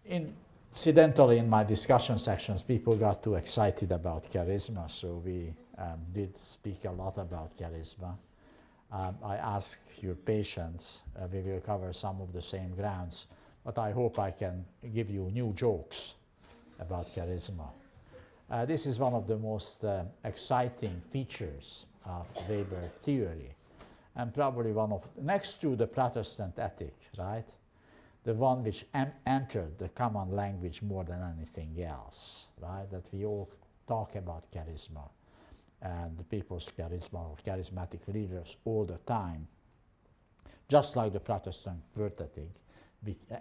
Incidentally, in my discussion sections, people got too excited about charisma, so we did speak a lot about charisma. I ask your patience, we will cover some of the same grounds, but I hope I can give you new jokes about charisma. This is one of the most exciting features of Weber theory, and probably one of, next to the Protestant ethic, right? The one which entered the common language more than anything else, right? That we all talk about charisma and the people's charisma or charismatic leaders all the time. Just like the Protestant word ethic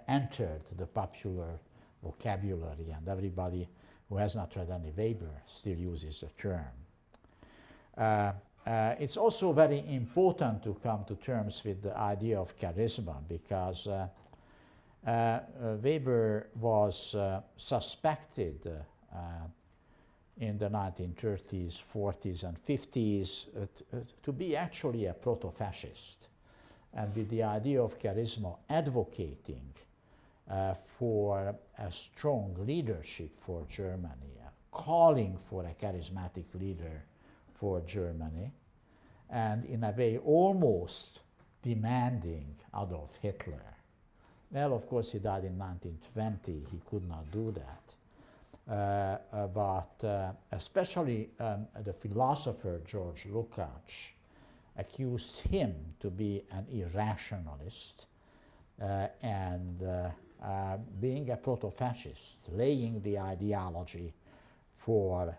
entered the popular vocabulary, and everybody who has not read any Weber still uses the term. It's also very important to come to terms with the idea of charisma, because Weber was suspected in the 1930s, 40s, and 50s to be actually a proto-fascist, and with the idea of charisma advocating for a strong leadership for Germany, calling for a charismatic leader for Germany, and in a way almost demanding Adolf Hitler. Well, of course, he died in 1920. He could not do that. But especially the philosopher George Lukács accused him to be an irrationalist and being a proto-fascist, laying the ideology for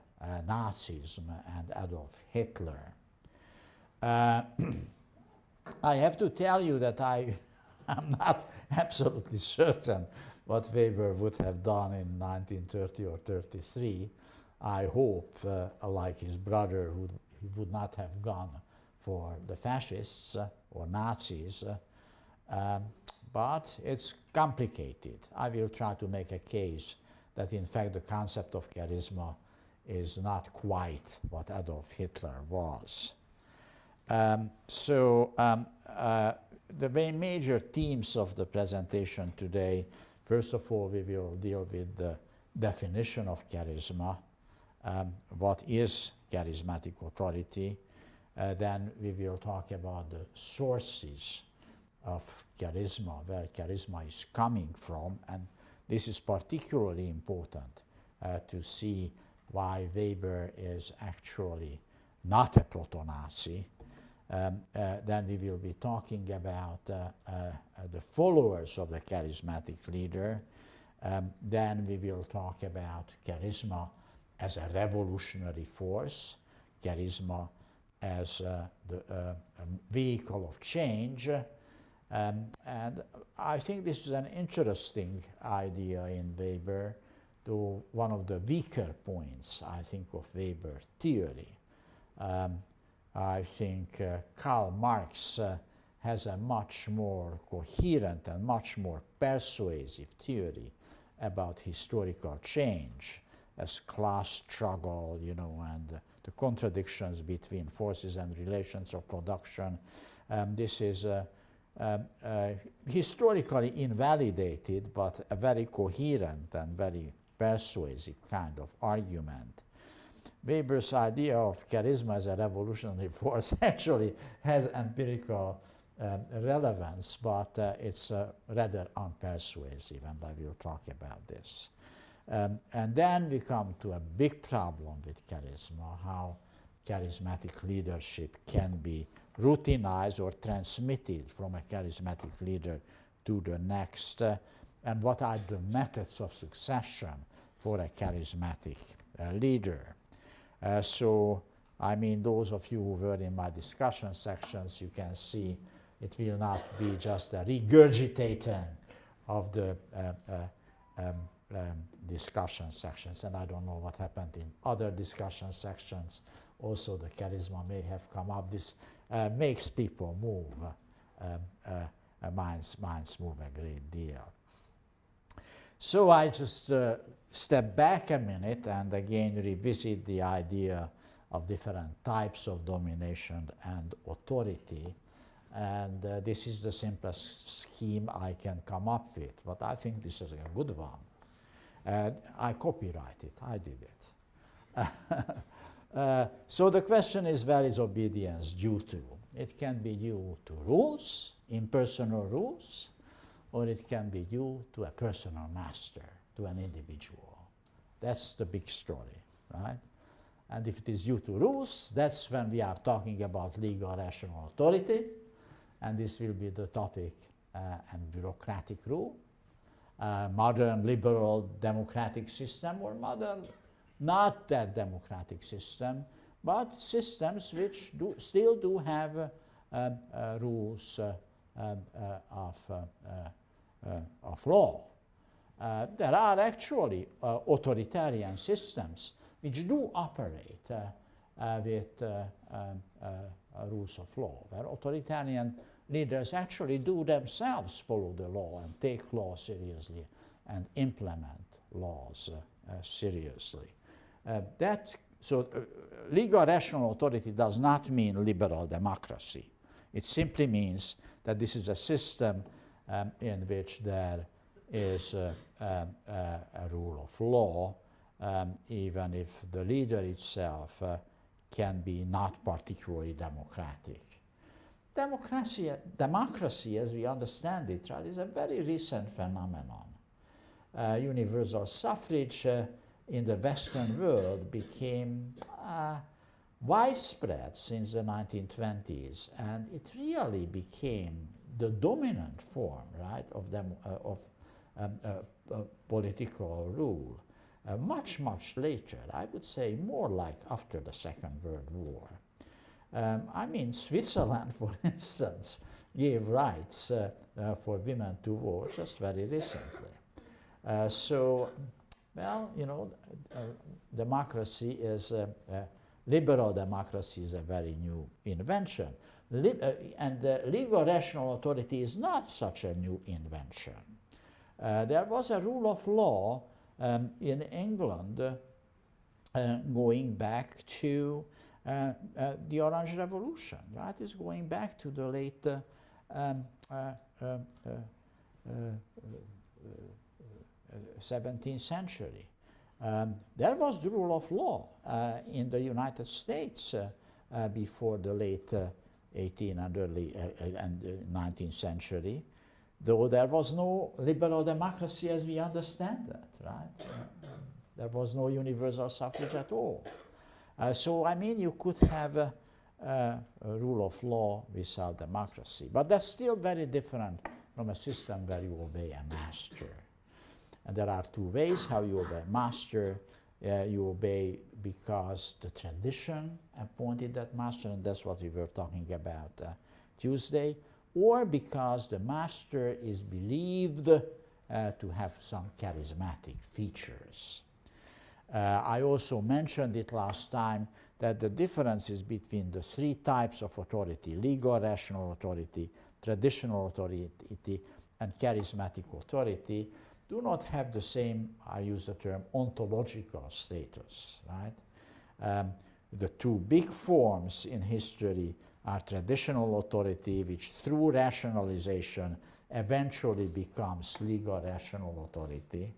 Nazism and Adolf Hitler. I have to tell you that I'm not absolutely certain what Weber would have done in 1930 or 33. I hope, like his brother, he would not have gone for the fascists or Nazis. But it's complicated. I will try to make a case that, in fact, the concept of charisma is not quite what Adolf Hitler was. The main major themes of the presentation today, first of all, we will deal with the definition of charisma. What is charismatic authority? Then we will talk about the sources of charisma, where charisma is coming from, and this is particularly important to see why Weber is actually not a proto-Nazi. Then we will be talking about the followers of the charismatic leader. Then we will talk about charisma as a revolutionary force, charisma as the vehicle of change. And I think this is an interesting idea in Weber, though one of the weaker points, I think, of Weber theory. I think Karl Marx has a much more coherent and much more persuasive theory about historical change as class struggle, you know, and the contradictions between forces and relations of production. This is historically invalidated, but a very coherent and very persuasive kind of argument. Weber's idea of charisma as a revolutionary force actually has empirical relevance, but it's rather unpersuasive, and I will talk about this. And then we come to a big problem with charisma, how charismatic leadership can be routinized or transmitted from a charismatic leader to the next, and what are the methods of succession for a charismatic leader. So, I mean, those of you who were in my discussion sections, you can see it will not be just a regurgitation of the discussion sections, and I don't know what happened in other discussion sections. Also, the charisma may have come up. This makes people move, minds move a great deal. So I just step back a minute and again revisit the idea of different types of domination and authority. And this is the simplest scheme I can come up with, but I think this is a good one. I copyright it, I did it. So the question is, where is obedience due to? It can be due to rules, impersonal rules, or it can be due to a personal master, to an individual. That's the big story, right? And if it is due to rules, that's when we are talking about legal rational authority, and this will be the topic, and bureaucratic rule, modern liberal democratic system, or modern not that democratic system, but systems which still do have rules of law. There are actually authoritarian systems which do operate with rules of law, where authoritarian leaders actually do themselves follow the law and take law seriously and implement laws seriously. Legal rational authority does not mean liberal democracy. It simply means that this is a system in which there is a rule of law, even if the leader itself can be not particularly democratic. Democracy, as we understand it, right, is a very recent phenomenon. Universal suffrage in the Western world became widespread since the 1920s, and it really became the dominant form, right, of political rule much, much later. I would say more like after the Second World War. I mean, Switzerland, for instance, gave rights for women to vote just very recently. Well, you know, democracy is, liberal democracy is a very new invention. And legal rational authority is not such a new invention. There was a rule of law in England going back to the Orange Revolution, right? It's going back to the late 17th century. There was the rule of law in the United States before the late 18th and early 19th century, though there was no liberal democracy as we understand it, right? There was no universal suffrage at all. So, I mean, you could have a rule of law without democracy, but that's still very different from a system where you obey a master. And there are two ways how you obey a master. You obey because the tradition appointed that master, and that's what we were talking about Tuesday, or because the master is believed to have some charismatic features. I also mentioned it last time that the differences between the three types of authority, legal rational authority, traditional authority, and charismatic authority, do not have the same, I use the term, ontological status, right? The two big forms in history are traditional authority, which through rationalization eventually becomes legal rational authority.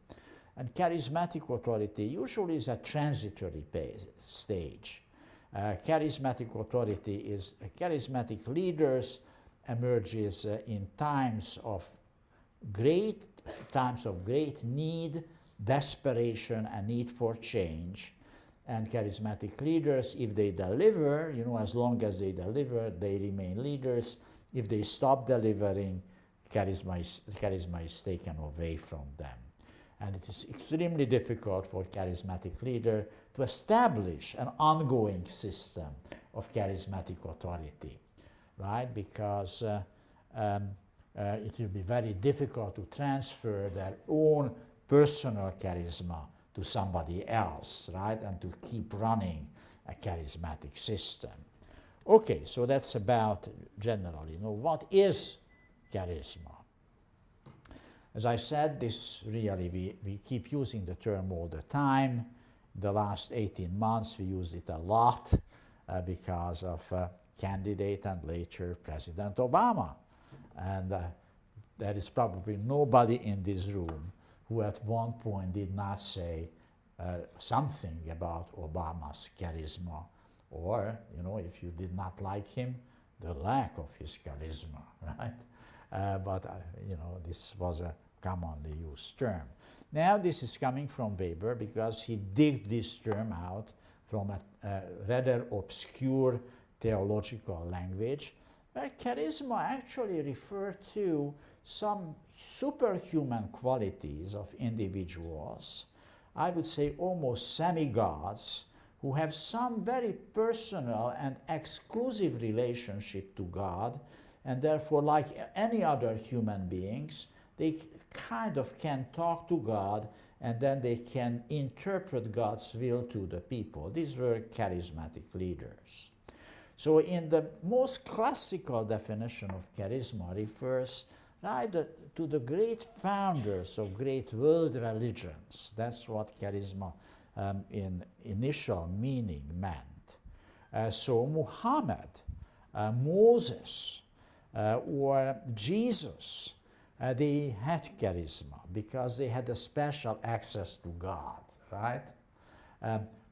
And charismatic authority usually is a transitory stage. Charismatic authority is, charismatic leaders emerges in times of great need, desperation, and need for change. And charismatic leaders, if they deliver, you know, as long as they deliver, they remain leaders. If they stop delivering, charisma is taken away from them. And it is extremely difficult for charismatic leader to establish an ongoing system of charismatic authority, right? Because it will be very difficult to transfer their own personal charisma to somebody else, right? And to keep running a charismatic system. Okay, so that's about generally, you know, what is charisma? As I said, this really, we keep using the term all the time. The last 18 months we use it a lot because of candidate and later President Obama. And there is probably nobody in this room who at one point did not say something about Obama's charisma, or, you know, if you did not like him, the lack of his charisma, right? But, you know, this was a commonly used term. Now this is coming from Weber because he digged this term out from a rather obscure theological language, where charisma actually referred to some superhuman qualities of individuals, I would say almost semi-gods, who have some very personal and exclusive relationship to God, and therefore, like any other human beings, they kind of can talk to God, and then they can interpret God's will to the people. These were charismatic leaders. So in the most classical definition of charisma refers right to the great founders of great world religions. That's what charisma in initial meaning meant. So Muhammad, Moses, or Jesus, they had charisma because they had a special access to God, right?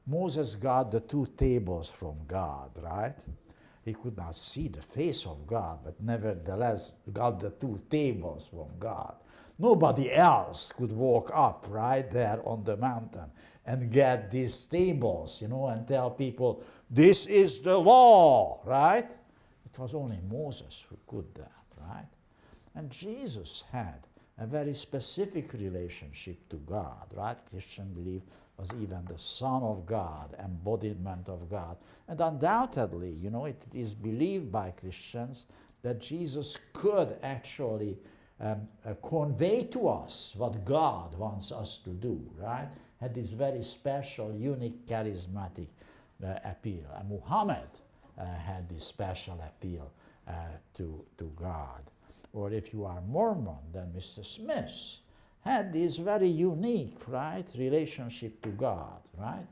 Moses got the 2 tables from God, right? He could not see the face of God, but nevertheless got the 2 tables from God. Nobody else could walk up right there on the mountain and get these tables, you know, and tell people, this is the law, right? It was only Moses who could that, right? And Jesus had a very specific relationship to God, right? Christian belief was even the Son of God, embodiment of God. And undoubtedly, you know, it is believed by Christians that Jesus could actually convey to us what God wants us to do, right? Had this very special, unique, charismatic appeal. And Muhammad had this special appeal to God. Or if you are Mormon, then Mr. Smith had this very unique, right, relationship to God, right?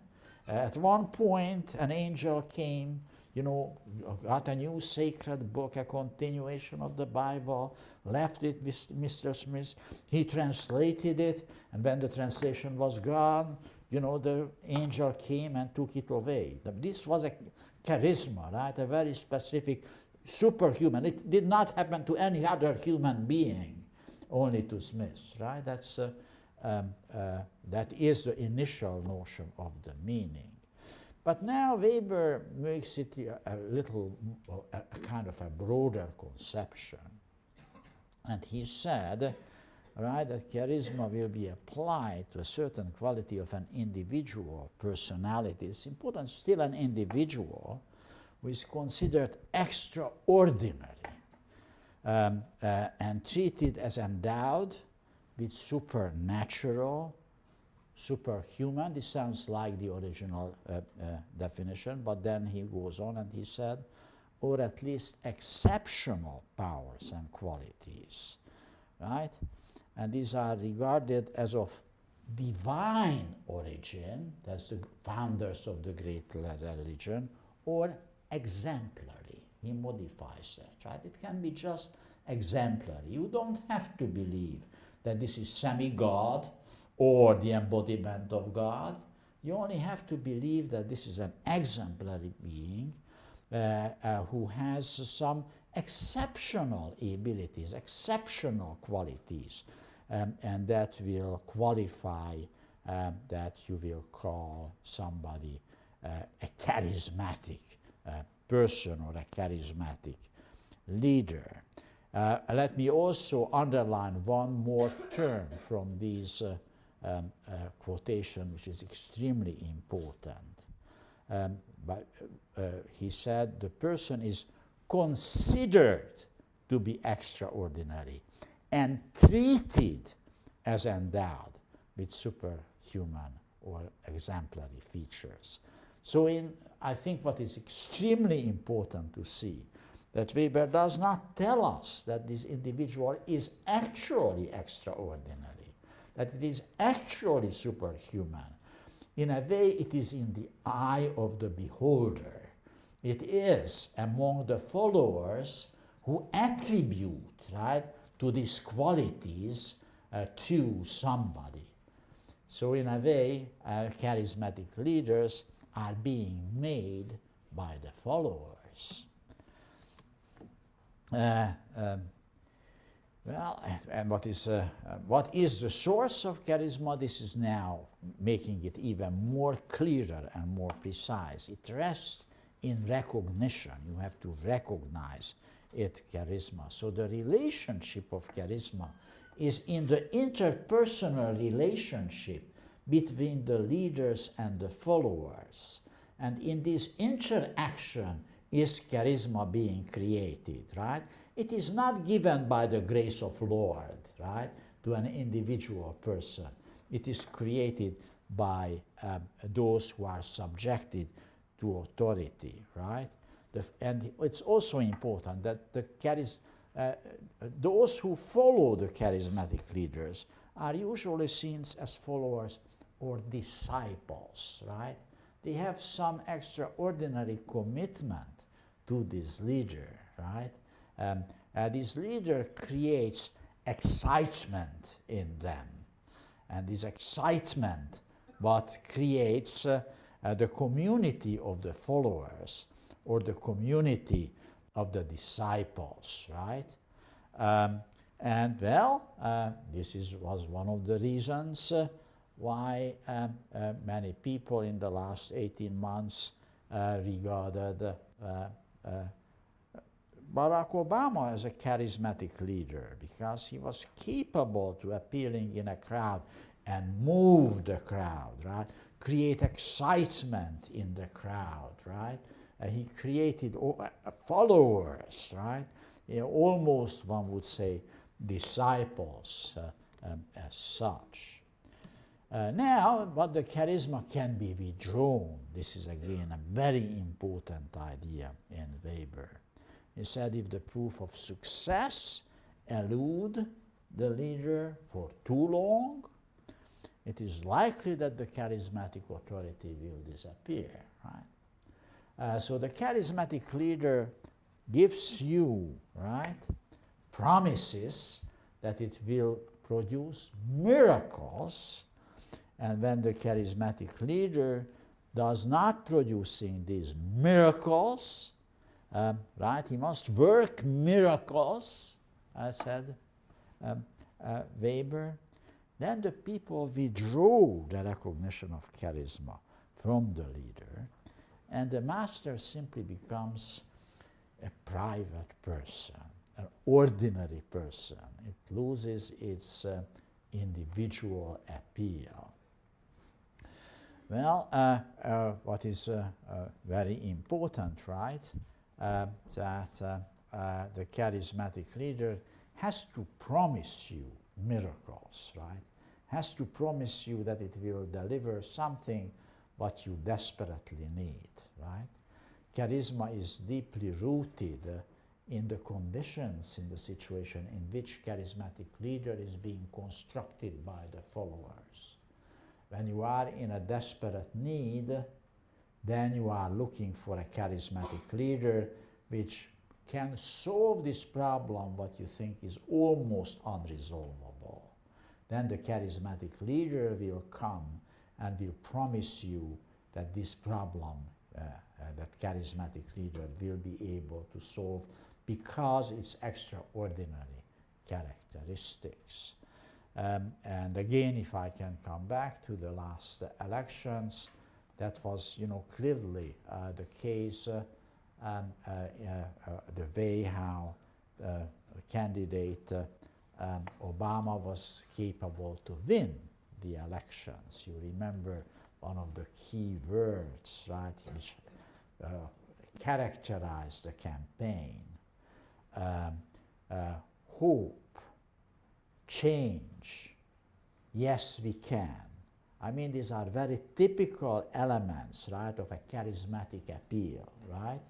At one point, an angel came, you know, got a new sacred book, a continuation of the Bible, left it with Mr. Smith. He translated it, and when the translation was gone, you know, the angel came and took it away. This was a charisma, right? A very specific, superhuman. It did not happen to any other human being, only to Smith, right? That's that is the initial notion of the meaning. But now Weber makes it a little, a kind of a broader conception. And he said, right, that charisma will be applied to a certain quality of an individual personality. It's important, still an individual who is considered extraordinary and treated as endowed with supernatural, superhuman. This sounds like the original definition, but then he goes on and he said, or at least exceptional powers and qualities, right? And these are regarded as of divine origin, that's the founders of the great religion, or exemplary. He modifies that, right? It can be just exemplary. You don't have to believe that this is semi-God or the embodiment of God. You only have to believe that this is an exemplary being who has some exceptional abilities, exceptional qualities, and that will qualify that you will call somebody a charismatic person or a charismatic leader. Let me also underline one more term from these quotation, which is extremely important. But he said the person is considered to be extraordinary and treated as endowed with superhuman or exemplary features. So I think what is extremely important to see, that Weber does not tell us that this individual is actually extraordinary, that it is actually superhuman. In a way, it is in the eye of the beholder. It is among the followers who attribute, right, to these qualities to somebody. So in a way, charismatic leaders are being made by the followers. Well, and what is the source of charisma? This is now making it even more clearer and more precise. It rests in recognition. You have to recognize it, charisma. So the relationship of charisma is in the interpersonal relationship between the leaders and the followers. And in this interaction is charisma being created, right? It is not given by the grace of Lord, right, to an individual person. It is created by those who are subjected to authority, right? And it's also important that those who follow the charismatic leaders are usually seen as followers or disciples, right? They have some extraordinary commitment to this leader, right? This leader creates excitement in them. And this excitement what creates the community of the followers or the community of the disciples, right? And well, this was one of the reasons why many people in the last 18 months regarded Barack Obama as a charismatic leader, because he was capable to appearing in a crowd and move the crowd, right? Create excitement in the crowd, right? He created followers, right? You know, almost, one would say, disciples as such. Now, but the charisma can be withdrawn. This is again a very important idea in Weber. He said if the proof of success elude the leader for too long, it is likely that the charismatic authority will disappear, right? So the charismatic leader gives you, right, promises that it will produce miracles, and when the charismatic leader does not producing these miracles, right, he must work miracles, said Weber, then the people withdraw the recognition of charisma from the leader, and the master simply becomes a private person, an ordinary person. It loses its individual appeal. Well, what is very important, right, that the charismatic leader has to promise you miracles, right? Has to promise you that it will deliver something what you desperately need, right? Charisma is deeply rooted in the conditions, in the situation in which charismatic leader is being constructed by the followers. When you are in a desperate need, then you are looking for a charismatic leader which can solve this problem what you think is almost unresolvable. Then the charismatic leader will come and will promise you that this problem that charismatic leader will be able to solve because it's extraordinary characteristics. And again, if I can come back to the last elections, that was, you know, clearly the case, the way how candidate Obama was capable to win the elections. You remember one of the key words, right, which characterized the campaign. Hope, change, yes we can. I mean, these are very typical elements, right, of a charismatic appeal, right?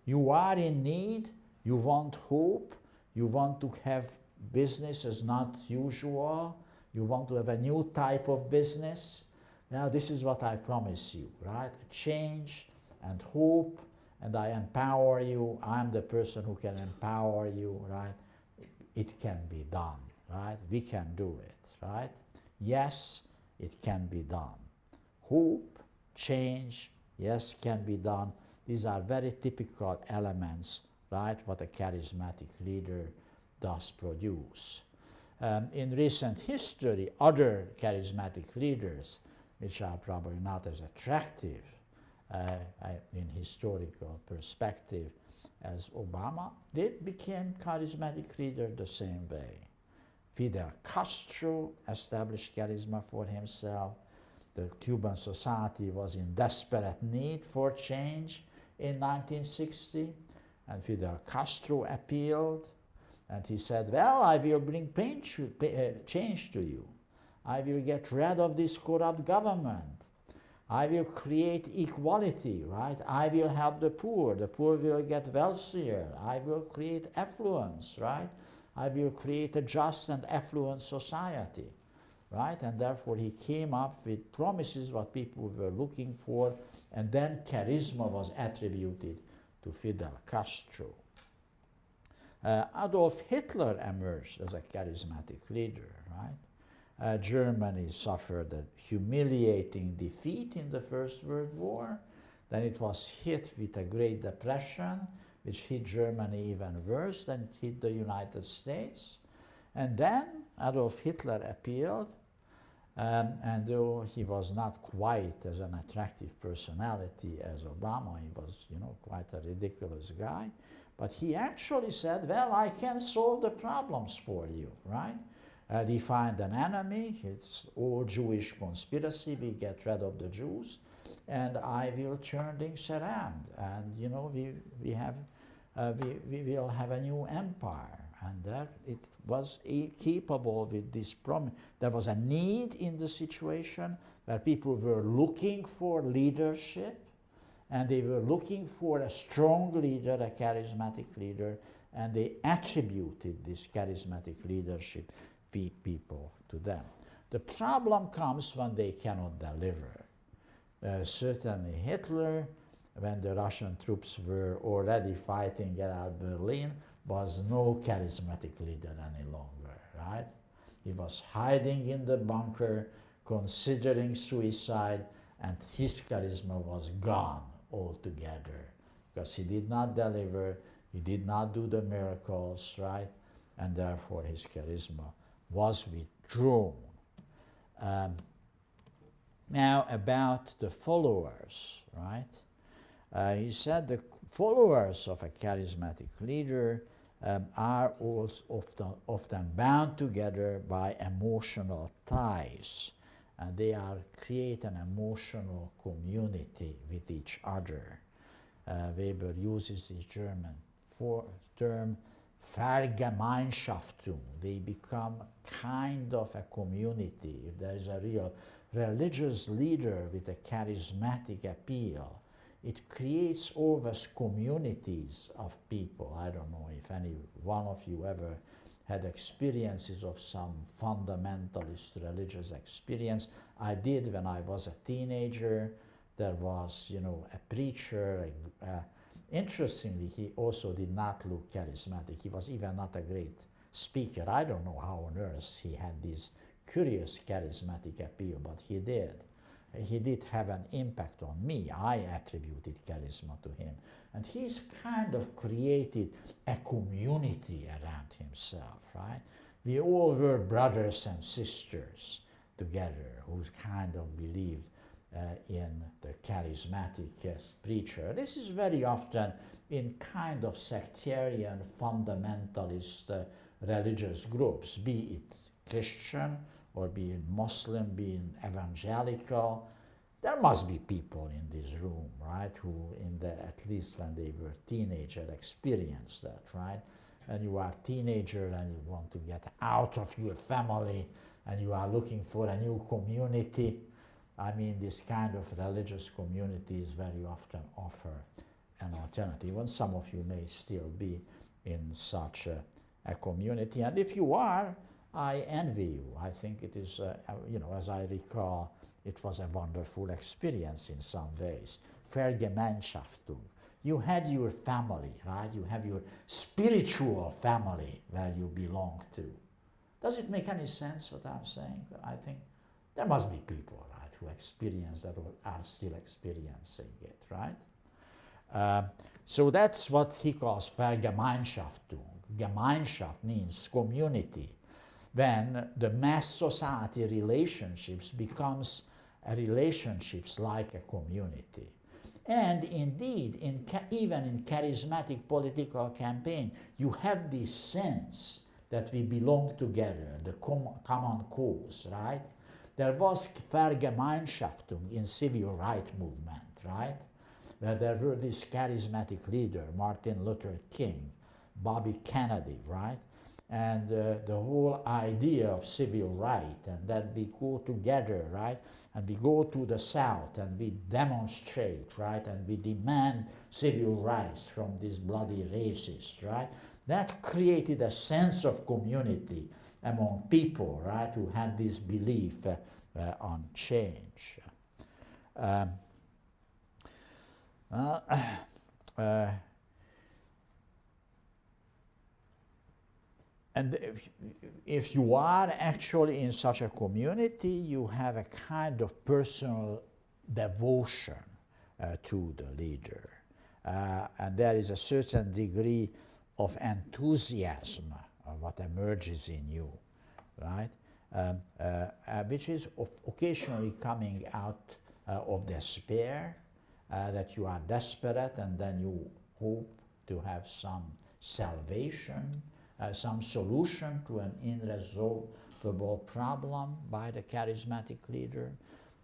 You are in need, you want hope, you want to have business as not usual, you want to have a new type of business. Now this is what I promise you, right? Change and hope, and I empower you. I'm the person who can empower you, right? It can be done, right? We can do it, right? Yes, it can be done. Hope, change, yes, can be done. These are very typical elements, right, what a charismatic leader does produce. In recent history, other charismatic leaders, which are probably not as attractive in historical perspective as Obama, they became charismatic leaders the same way. Fidel Castro established charisma for himself. The Cuban society was in desperate need for change in 1960, and Fidel Castro appealed, and he said, well, I will bring change to you. I will get rid of this corrupt government. I will create equality, right? I will help the poor will get wealthier. I will create affluence, right? I will create a just and affluent society, right? And therefore he came up with promises what people were looking for, and then charisma was attributed to Fidel Castro. Adolf Hitler emerged as a charismatic leader, right? Germany suffered a humiliating defeat in the First World War. Then it was hit with a Great Depression, which hit Germany even worse than it hit the United States. And then Adolf Hitler appeared, and though he was not quite as an attractive personality as Obama, he was, quite a ridiculous guy, but he actually said, well, I can solve the problems for you, right? He find an enemy, it's all Jewish conspiracy, we get rid of the Jews, and I will turn things around, and we will have a new empire. And that it was capable with this promise. There was a need in the situation where people were looking for leadership, and they were looking for a strong leader, a charismatic leader, and they attributed this charismatic leadership people to them. The problem comes when they cannot deliver. Certainly Hitler, when the Russian troops were already fighting around Berlin, was no charismatic leader any longer, right? He was hiding in the bunker, considering suicide, and his charisma was gone altogether because he did not deliver, he did not do the miracles, right? And therefore his charisma was withdrawn. Now about the followers, right? He said the followers of a charismatic leader are also often bound together by emotional terms, and they create an emotional community with each other. Weber uses the German term Vergemeinschaftung. They become kind of a community. If there is a real religious leader with a charismatic appeal, it creates always communities of people. I don't know if any one of you ever had experiences of some fundamentalist religious experience. I did when I was a teenager. There was, a preacher. Interestingly, he also did not look charismatic. He was even not a great speaker. I don't know how on earth he had this curious charismatic appeal, but he did. He did have an impact on me. I attributed charisma to him. And he's kind of created a community around himself, right? We all were brothers and sisters together who kind of believed in the charismatic preacher. This is very often in kind of sectarian, fundamentalist religious groups, be it Christian, or be it Muslim, be it evangelical. There must be people in this room, right, who at least when they were teenager experienced that, right? And you are a teenager and you want to get out of your family and you are looking for a new community. I mean, this kind of religious communities very often offer an alternative, and some of you may still be in such a community. And if you are, I envy you. I think it is, as I recall, it was a wonderful experience in some ways. Vergemeinschaftung. You had your family, right? You have your spiritual family where you belong to. Does it make any sense what I'm saying? I think there must be people, right, who experience that or are still experiencing it, right? So that's what he calls Vergemeinschaftung. Gemeinschaft means community. When the mass society relationships becomes relationships like a community. And indeed, even in charismatic political campaign, you have this sense that we belong together, the common cause, right? There was Vergemeinschaftung in civil rights movement, right? Where there were this charismatic leader, Martin Luther King, Bobby Kennedy, right? And the whole idea of civil right, and that we go together, right? And we go to the South and we demonstrate, right? And we demand civil rights from these bloody racists, right? That created a sense of community among people, right? Who had this belief on change. And if you are actually in such a community, you have a kind of personal devotion to the leader. And there is a certain degree of enthusiasm what emerges in you, right? Which is occasionally coming out of despair, that you are desperate and then you hope to have some salvation, some solution to an irresolvable problem by the charismatic leader.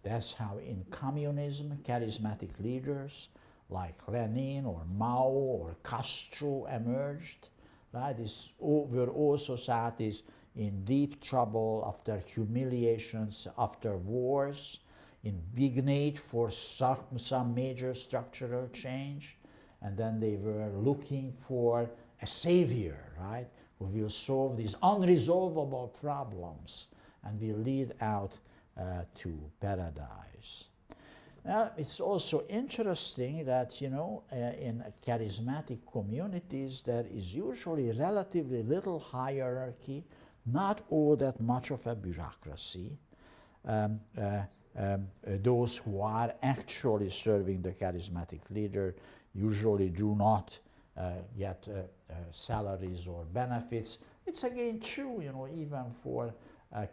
That's how in communism, charismatic leaders like Lenin or Mao or Castro emerged. Right? Were all societies in deep trouble after humiliations, after wars, in big need for some major structural change. And then they were looking for a savior, right? Who will solve these unresolvable problems and will lead out to paradise. Now, it's also interesting that, you know, in charismatic communities, there is usually relatively little hierarchy, not all that much of a bureaucracy. Those who are actually serving the charismatic leader usually do not get salaries or benefits. It's again true, you know, even for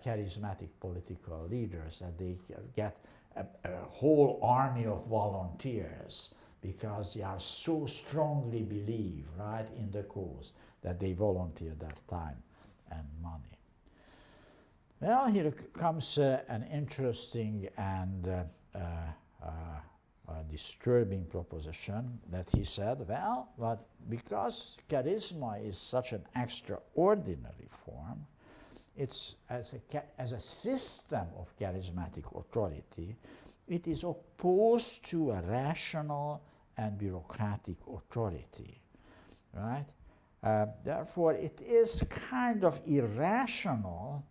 charismatic political leaders, that they get a whole army of volunteers because they are so strongly believe, right, in the cause that they volunteer their time and money. Well, here comes an interesting and disturbing proposition that he said, well, but because charisma is such an extraordinary form, it's as a system of charismatic authority, it is opposed to a rational and bureaucratic authority, right? Therefore, it is kind of irrational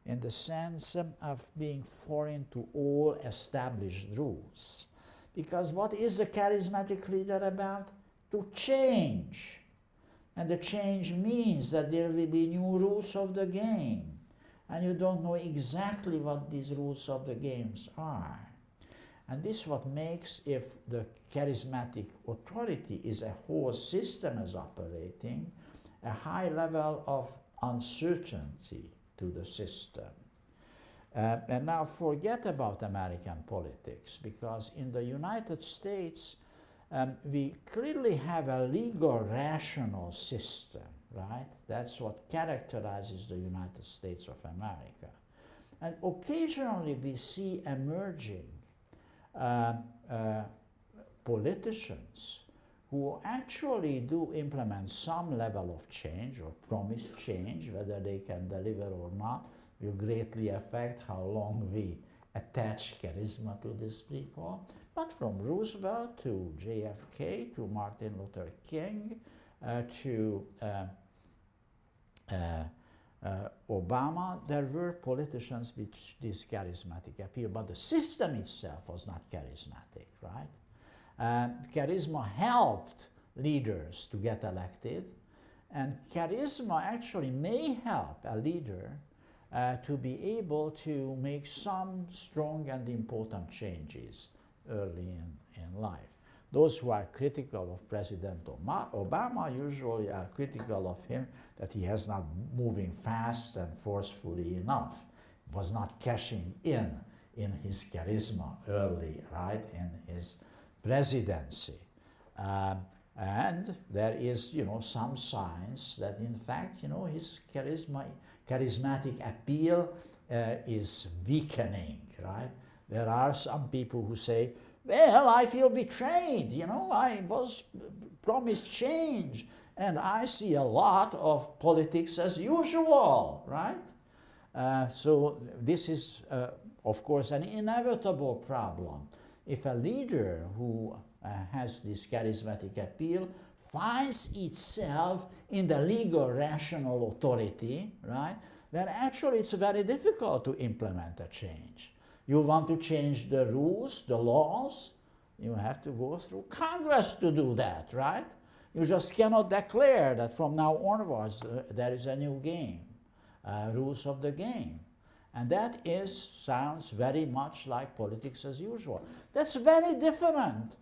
in the sense of being foreign to all established rules. Because what is the charismatic leader about? To change. And the change means that there will be new rules of the game. And you don't know exactly what these rules of the games are. And this is what makes, if the charismatic authority is a whole system is operating, a high level of uncertainty to the system. And now forget about American politics, because in the United States, we clearly have a legal rational system, right? That's what characterizes the United States of America. And occasionally we see emerging politicians who actually do implement some level of change or promise change. Whether they can deliver or not will greatly affect how long we attach charisma to these people. But from Roosevelt to JFK to Martin Luther King to Obama, there were politicians with this charismatic appeal, but the system itself was not charismatic, right? Charisma helped leaders to get elected, and charisma actually may help a leader to be able to make some strong and important changes early in life. Those who are critical of President Obama usually are critical of him that he has not moving fast and forcefully enough, was not cashing in his charisma early, right, in his presidency. And there is, some signs that in fact, his charismatic appeal is weakening, right? There are some people who say, well, I feel betrayed, I was promised change, and I see a lot of politics as usual, right? So this is, of course, an inevitable problem. If a leader who has this charismatic appeal finds itself in the legal rational authority, right, then actually it's very difficult to implement a change. You want to change the rules, the laws, you have to go through Congress to do that, right? You just cannot declare that from now onwards there is a new game, rules of the game. And that sounds very much like politics as usual. That's very different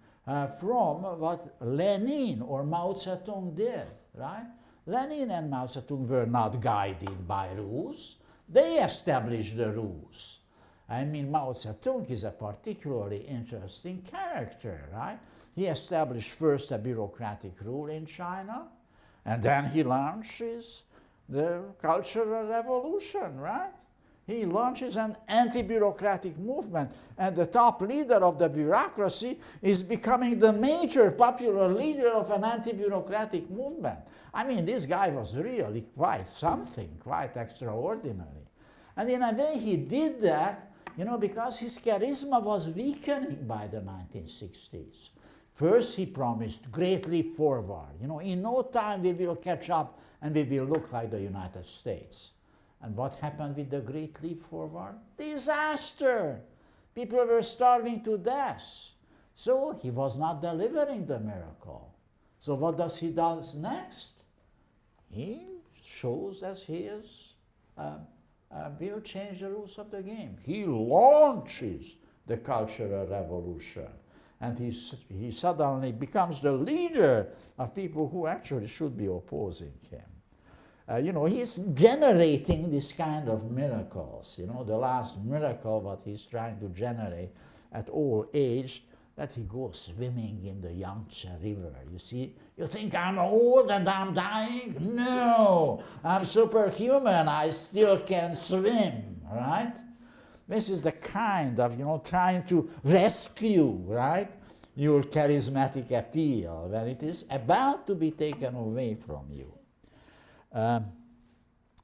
from what Lenin or Mao Zedong did, right? Lenin and Mao Zedong were not guided by rules. They established the rules. I mean, Mao Zedong is a particularly interesting character, right? He established first a bureaucratic rule in China, and then he launches the Cultural Revolution, right? He launches an anti-bureaucratic movement, and the top leader of the bureaucracy is becoming the major popular leader of an anti-bureaucratic movement. I mean, this guy was really quite something, quite extraordinary. And in a way, he did that, because his charisma was weakening by the 1960s. First, he promised great leap forward. In no time we will catch up and we will look like the United States. And what happened with the great leap forward? Disaster! People were starving to death. So he was not delivering the miracle. So what does he do next? He shows that he is will change the rules of the game. He launches the Cultural Revolution. And he suddenly becomes the leader of people who actually should be opposing him. He's generating this kind of miracles. The last miracle what he's trying to generate at old age, that he goes swimming in the Yangtze River. You see, you think I'm old and I'm dying? No, I'm superhuman. I still can swim, right? This is the kind of, trying to rescue, right, your charismatic appeal when it is about to be taken away from you.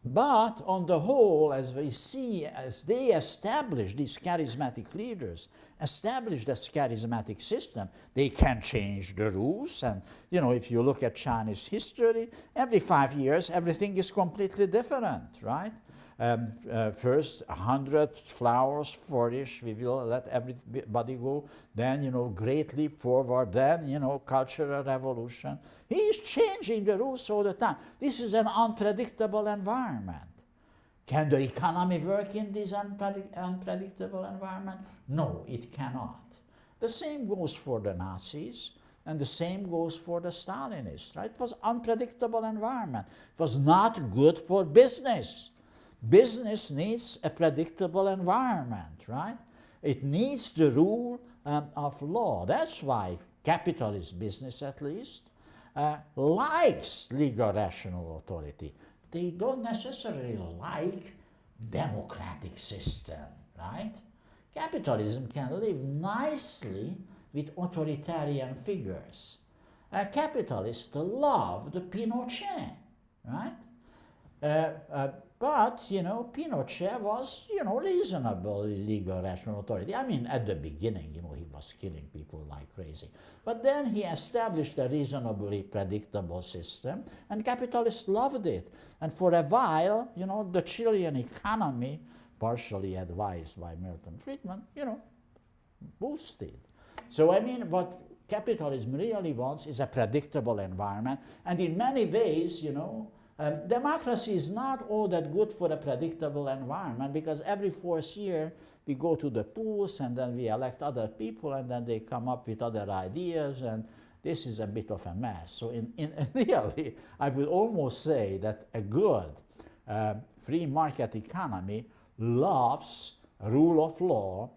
But on the whole, as we see, as they establish, these charismatic leaders, establish this charismatic system, they can change the rules. And, if you look at Chinese history, every 5 years, everything is completely different, right? First, 100 flowers flourish, we will let everybody go. Then, great leap forward. Then, Cultural Revolution. He is changing the rules all the time. This is an unpredictable environment. Can the economy work in this unpredictable environment? No, it cannot. The same goes for the Nazis, and the same goes for the Stalinists, right? It was an unpredictable environment. It was not good for business. Business needs a predictable environment, right? It needs the rule of law. That's why capitalist business, at least, likes legal rational authority. They don't necessarily like democratic system, right? Capitalism can live nicely with authoritarian figures. Capitalists loved Pinochet, right? But, Pinochet was, reasonably legal rational authority. I mean, at the beginning, he was killing people like crazy. But then he established a reasonably predictable system, and capitalists loved it. And for a while, the Chilean economy, partially advised by Milton Friedman, boosted. So, I mean, what capitalism really wants is a predictable environment. And in many ways, Democracy is not all that good for a predictable environment, because every 4th year we go to the polls and then we elect other people and then they come up with other ideas, and this is a bit of a mess. So really, I would almost say that a good free market economy loves rule of law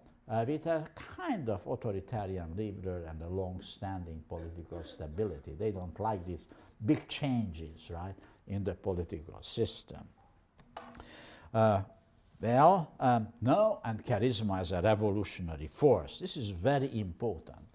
with a kind of authoritarian leader and a long-standing political stability. They don't like these big changes, right, in the political system. No, and charisma as a revolutionary force. This is very important.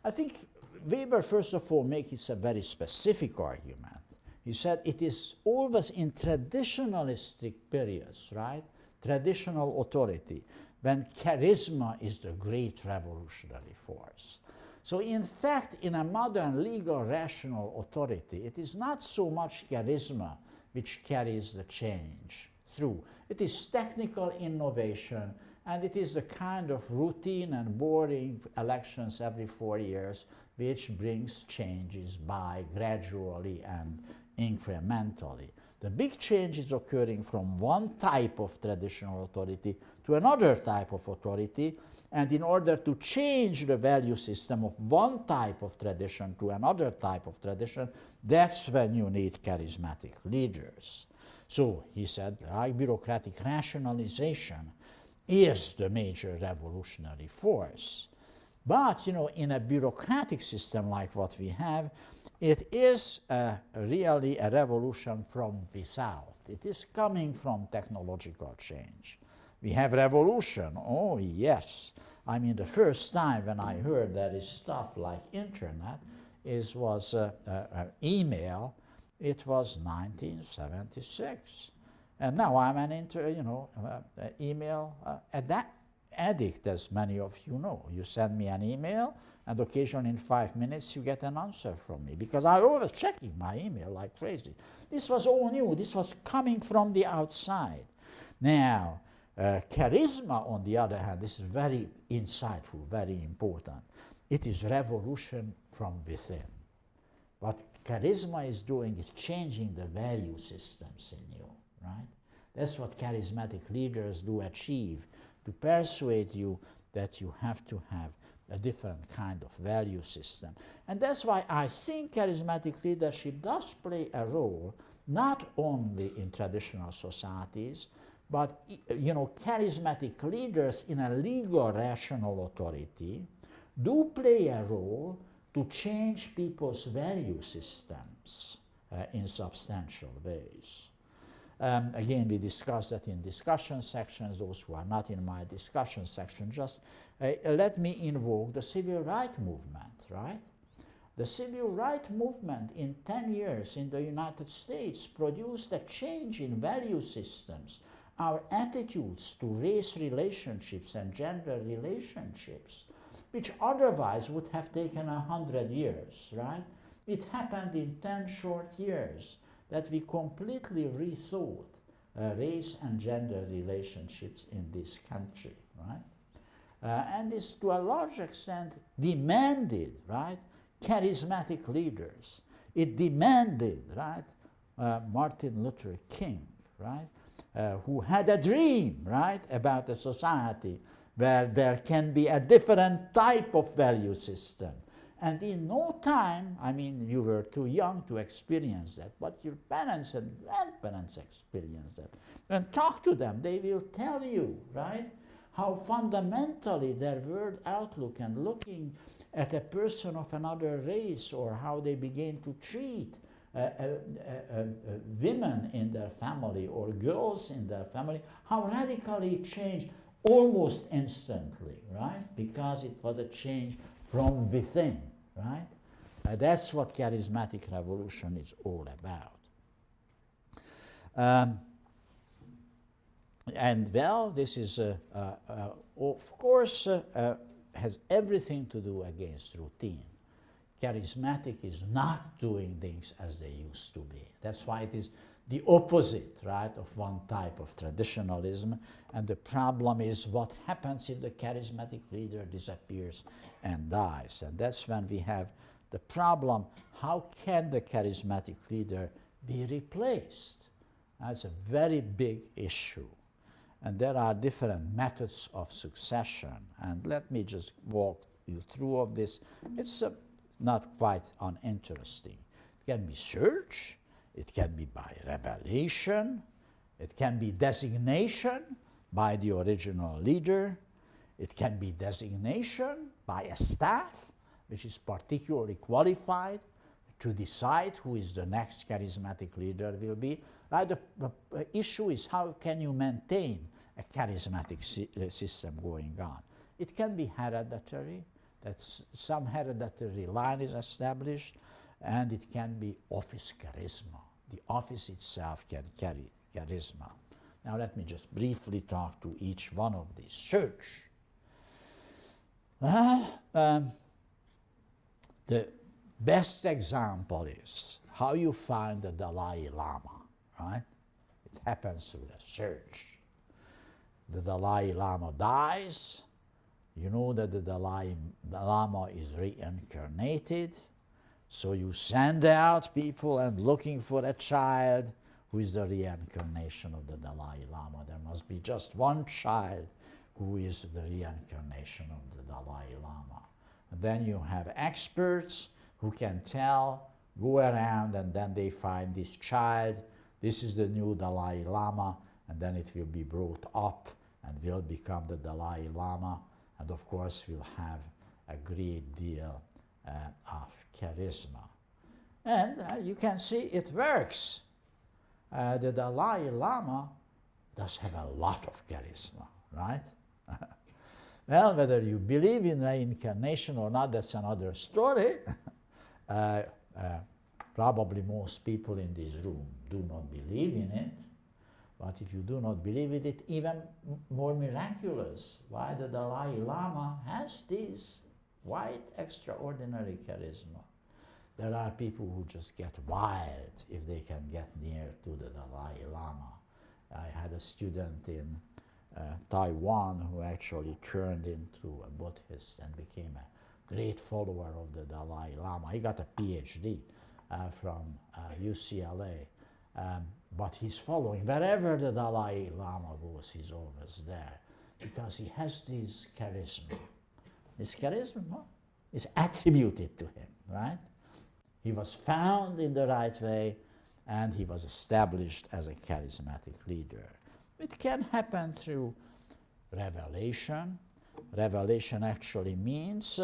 I think Weber, first of all, makes a very specific argument. He said it is always in traditionalistic periods, right, traditional authority, when charisma is the great revolutionary force. So in fact, in a modern legal rational authority, it is not so much charisma which carries the change through. It is technical innovation, and it is the kind of routine and boring elections every 4 years which brings changes by gradually and incrementally. The big change is occurring from one type of traditional authority to another type of authority, and in order to change the value system of one type of tradition to another type of tradition, that's when you need charismatic leaders. So he said, bureaucratic rationalization is the major revolutionary force. But, you know, in a bureaucratic system like what we have, it is really a revolution from without. It is coming from technological change. We have revolution, oh yes. I mean, the first time when I heard there is stuff like internet was email, it was 1976. And now I'm an email addict, as many of you know. You send me an email, and occasionally in 5 minutes you get an answer from me, because I always checking my email like crazy. This was all new. This was coming from the outside. Now, charisma, on the other hand, this is very insightful, very important. It is revolution from within. What charisma is doing is changing the value systems in you, right? That's what charismatic leaders do achieve, to persuade you that you have to have a different kind of value system. And that's why I think charismatic leadership does play a role, not only in traditional societies, but charismatic leaders in a legal rational authority do play a role to change people's value systems in substantial ways. Again, we discussed that in discussion sections. Those who are not in my discussion section, just let me invoke the civil rights movement, right? The civil rights movement in 10 years in the United States produced a change in value systems, our attitudes to race relationships and gender relationships, which otherwise would have taken 100 years, right? It happened in 10 short years that we completely rethought race and gender relationships in this country, right? And this, to a large extent, demanded, right, charismatic leaders. It demanded, right, Martin Luther King, right, who had a dream, right, about a society where there can be a different type of value system. And in no time, I mean, you were too young to experience that, but your parents and grandparents experienced that. And talk to them, they will tell you, right, how fundamentally their world outlook and looking at a person of another race, or how they begin to treat women in their family or girls in their family, how radically it changed almost instantly, right? Because it was a change from within, right? That's what charismatic revolution is all about. And well, this is, of course, has everything to do against routine. Charismatic is not doing things as they used to be. That's why it is the opposite, right, of one type of traditionalism. And the problem is what happens if the charismatic leader disappears and dies. And that's when we have the problem, how can the charismatic leader be replaced? That's a very big issue. And there are different methods of succession. And let me just walk you through of this. It's not quite uninteresting. It can be search, it can be by revelation, it can be designation by the original leader, it can be designation by a staff which is particularly qualified to decide who is the next charismatic leader will be. Right? The issue is how can you maintain a charismatic system going on. It can be hereditary, that some hereditary line is established, and it can be office charisma. The office itself can carry charisma. Now let me just briefly talk to each one of these. Search. The best example is how you find the Dalai Lama, right? It happens through a search. The Dalai Lama dies. You know that the Dalai Lama is reincarnated. So you send out people and looking for a child who is the reincarnation of the Dalai Lama. There must be just one child who is the reincarnation of the Dalai Lama. And then you have experts who can tell, go around, and then they find this child. This is the new Dalai Lama, and then it will be brought up and will become the Dalai Lama, and of course will have a great deal of charisma. And you can see it works. The Dalai Lama does have a lot of charisma, right? Well, whether you believe in reincarnation or not, that's another story. Probably most people in this room do not believe in it. But if you do not believe in it, even more miraculous, why the Dalai Lama has this quite extraordinary charisma. There are people who just get wild if they can get near to the Dalai Lama. I had a student in Taiwan who actually turned into a Buddhist and became a great follower of the Dalai Lama. He got a PhD from UCLA. But he's following. Wherever the Dalai Lama goes, he's always there because he has this charisma. This charisma is attributed to him, right? He was found in the right way and he was established as a charismatic leader. It can happen through revelation. Revelation actually means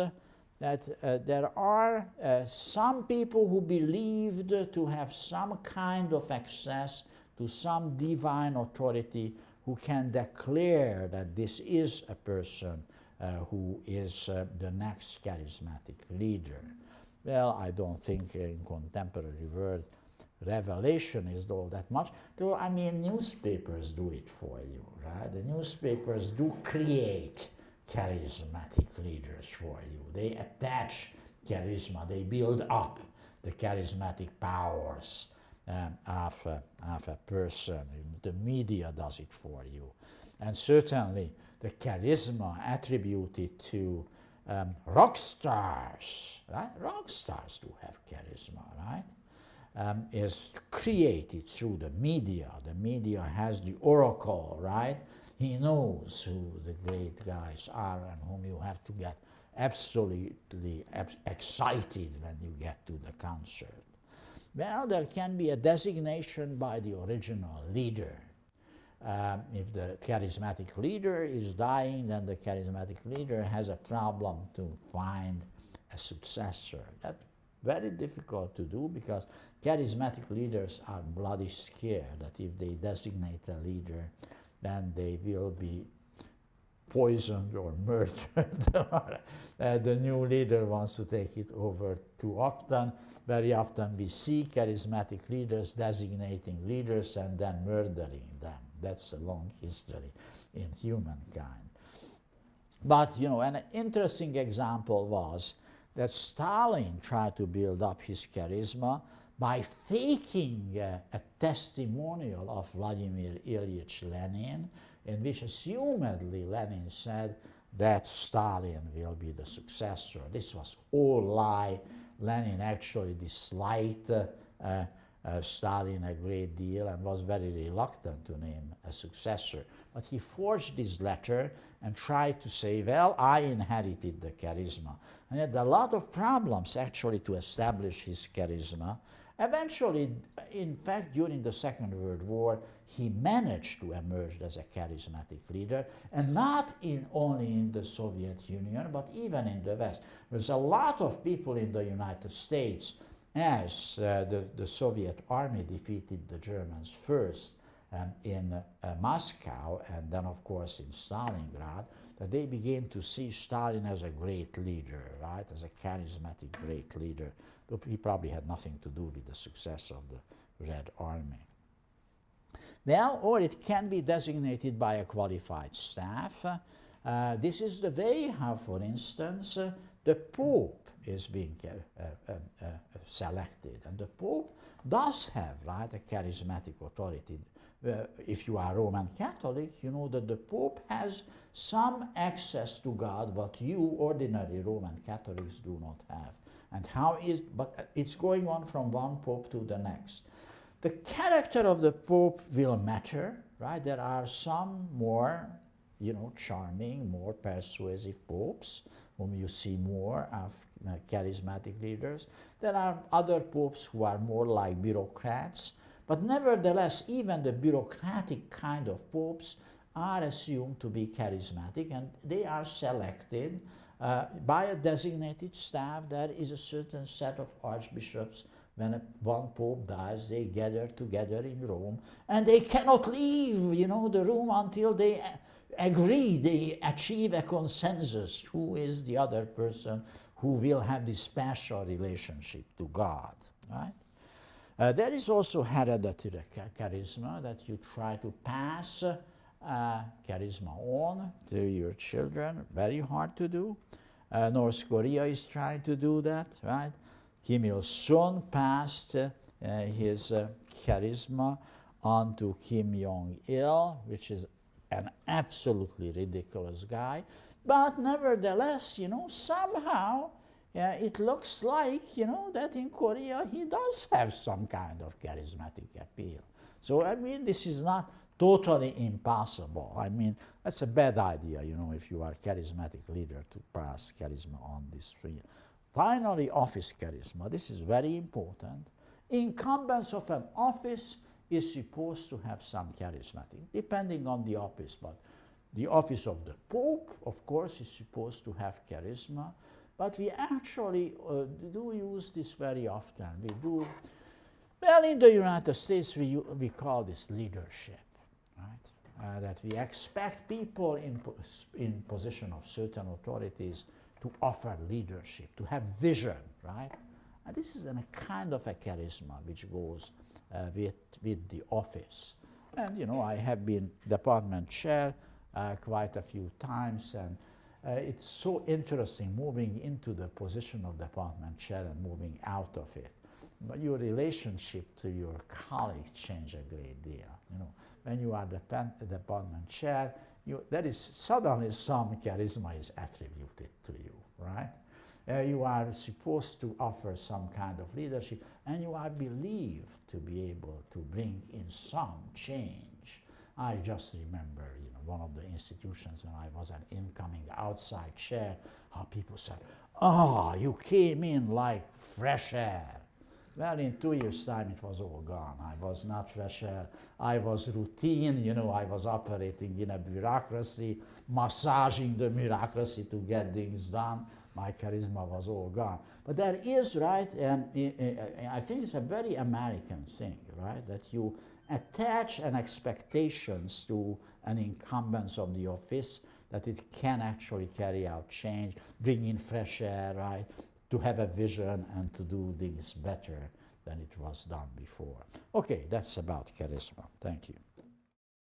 that there are some people who believed to have some kind of access to some divine authority who can declare that this is a person who is the next charismatic leader. Well, I don't think in contemporary world revelation is all that much. Though, I mean, newspapers do it for you, right? The newspapers do create charismatic leaders for you. They attach charisma, they build up the charismatic powers of a person. The media does it for you. And certainly the charisma attributed to rock stars, right? Rock stars do have charisma, right? Is created through the media. The media has the oracle, right? He knows who the great guys are and whom you have to get absolutely excited when you get to the concert. Well, there can be a designation by the original leader. If the charismatic leader is dying, then the charismatic leader has a problem to find a successor. That's very difficult to do because charismatic leaders are bloody scared that if they designate a leader, then they will be poisoned or murdered. The new leader wants to take it over too often. Very often we see charismatic leaders designating leaders and then murdering them. That's a long history in humankind. But, you know, an interesting example was that Stalin tried to build up his charisma by faking a testimonial of Vladimir Ilyich Lenin, in which assumedly Lenin said that Stalin will be the successor. This was all lie. Lenin actually disliked Stalin a great deal and was very reluctant to name a successor. But he forged this letter and tried to say, well, I inherited the charisma. And he had a lot of problems actually to establish his charisma. Eventually, in fact, during the Second World War, he managed to emerge as a charismatic leader, and not only in the Soviet Union, but even in the West. There's a lot of people in the United States, as the Soviet army defeated the Germans first in Moscow, and then, of course, in Stalingrad, that they began to see Stalin as a great leader, right, as a charismatic great leader. Though he probably had nothing to do with the success of the Red Army. Well, or it can be designated by a qualified staff. This is the way how, for instance, the Pope is being selected. And the Pope does have, right, a charismatic authority. If you are Roman Catholic, you know that the Pope has some access to God what you ordinary Roman Catholics do not have. And but it's going on from one Pope to the next. The character of the Pope will matter, right? There are some more, charming, more persuasive popes, whom you see more of charismatic leaders. There are other popes who are more like bureaucrats, but nevertheless, even the bureaucratic kind of popes are assumed to be charismatic, and they are selected by a designated staff. There is a certain set of archbishops. When one pope dies, they gather together in Rome, and they cannot leave, the room until they agree, they achieve a consensus. Who is the other person who will have this special relationship to God, right? There is also hereditary charisma, that you try to pass charisma on to your children. Very hard to do. North Korea is trying to do that, right? Kim Il-sung passed his charisma on to Kim Jong-il, which is an absolutely ridiculous guy. But nevertheless, somehow it looks like, that in Korea he does have some kind of charismatic appeal. So, I mean, this is not totally impossible. I mean, that's a bad idea, if you are a charismatic leader, to pass charisma on this field. Finally, office charisma. This is very important. Incumbents of an office is supposed to have some charismatic, depending on the office. But the office of the Pope, of course, is supposed to have charisma. But we actually do use this very often. We do. Well, in the United States, we call this leadership, right? That we expect people in position of certain authorities to offer leadership, to have vision, right? And this is a kind of a charisma which goes with the office. And, I have been department chair quite a few times, and it's so interesting moving into the position of department chair and moving out of it. But your relationship to your colleagues change a great deal. When you are the department chair, there is suddenly some charisma is attributed to you, right? You are supposed to offer some kind of leadership, and you are believed to be able to bring in some change. I just remember, one of the institutions when I was an incoming outside chair, how people said, "Oh, you came in like fresh air." Well, in 2 years' time, it was all gone. I was not fresh air. I was routine, I was operating in a bureaucracy, massaging the bureaucracy to get things done. My charisma was all gone. But there is, right, I think it's a very American thing, right, that you attach an expectations to an incumbents of the office, that it can actually carry out change, bring in fresh air, right, to have a vision and to do things better than it was done before. Okay, that's about charisma. Thank you.